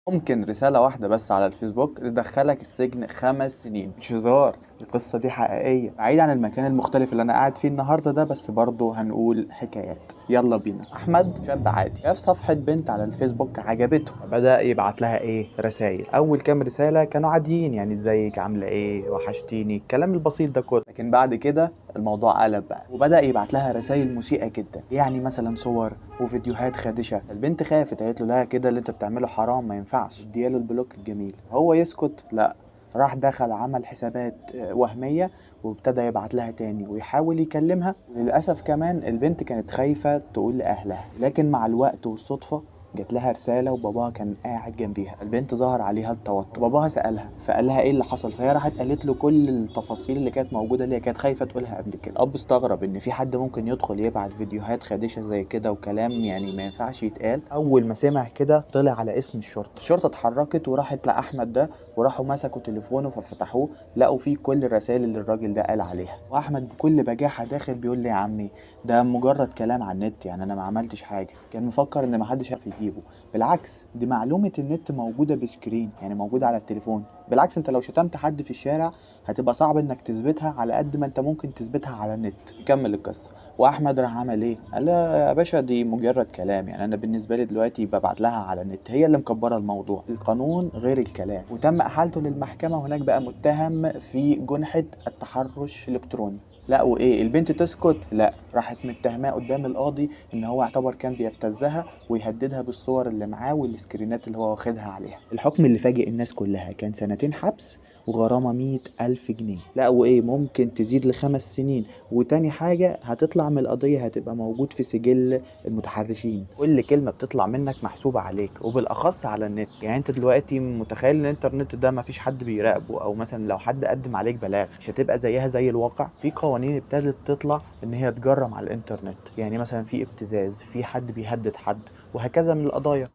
ممكن رسالة واحدة بس على الفيسبوك تدخلك السجن 5 سنين. مش هزار، القصة دي حقيقية. بعيد عن المكان المختلف اللي أنا قاعد فيه النهاردة ده، بس برضه هنقول حكايات. يلا بينا. أحمد شاب عادي شاف صفحة بنت على الفيسبوك عجبته، بدأ يبعت لها رسائل. أول كام رسالة كانوا عاديين، يعني ازيك، عاملة ايه، وحشتيني، الكلام البسيط ده كله. لكن بعد كده الموضوع قلب بقى، وبدأ يبعت لها رسائل مسيئة جدا، يعني مثلا صور وفيديوهات خادشة. البنت خافت، قالت له لا كده اللي انت بتعمله حرام، ما ينفعش. اديله البلوك الجميل. هو يسكت؟ لا، راح دخل عمل حسابات وهمية، وابتدى يبعت لها تاني ويحاول يكلمها. وللأسف كمان البنت كانت خايفة تقول لأهلها، لكن مع الوقت والصدفة جات لها رسالة وباباها كان قاعد جنبيها. البنت ظهر عليها التوتر، باباها سألها فقال لها ايه اللي حصل، فهي راحت قالت له كل التفاصيل اللي كانت موجودة، اللي هي كانت خايفة تقولها قبل كده. الأب استغرب ان في حد ممكن يدخل يبعت فيديوهات خادشة زي كده وكلام يعني ما ينفعش يتقال. أول ما سمع كده طلع على اسم الشرطة اتحركت وراحت لأحمد ده، وراحوا مسكوا تليفونه ففتحوه، لقوا فيه كل الرسائل اللي الراجل ده قال عليها. واحمد بكل بجاحة داخل بيقول لي يا عمي ده مجرد كلام على النت، يعني انا ما عملتش حاجة. كان مفكر ان محدش عارف يجيبه. بالعكس، دي معلومة النت موجودة بسكرين، يعني موجودة على التليفون. بالعكس، انت لو شتمت حد في الشارع هتبقى صعب انك تثبتها على قد ما انت ممكن تثبتها على النت. نكمل القصة. واحمد راح عمل ايه؟ قال له يا باشا دي مجرد كلام، يعني انا بالنسبة لي دلوقتي ببعت لها على النت، هي اللي مكبرة الموضوع، القانون غير الكلام. وتم احالته للمحكمة، وهناك بقى متهم في جنحة التحرش الالكتروني. لا وايه، البنت تسكت؟ لا، راحت متهماه قدام القاضي ان هو اعتبر كان بيبتزها ويهددها بالصور اللي معاه والسكرينات اللي هو واخدها عليها. الحكم اللي فاجئ الناس كلها كان 2 سنين حبس وغرامة 100,000 جنيه. لا وإيه، ممكن تزيد ل5 سنين. وتاني حاجة، هتطلع من القضية هتبقى موجود في سجل المتحرشين. كل كلمة بتطلع منك محسوبة عليك، وبالأخص على النت. يعني أنت دلوقتي متخيل إن الإنترنت ده مفيش حد بيراقبه، أو مثلا لو حد قدم عليك بلاغ مش هتبقى زيها زي الواقع. في قوانين ابتدت تطلع إن هي تجرم على الإنترنت، يعني مثلا في ابتزاز، في حد بيهدد حد، وهكذا من القضايا.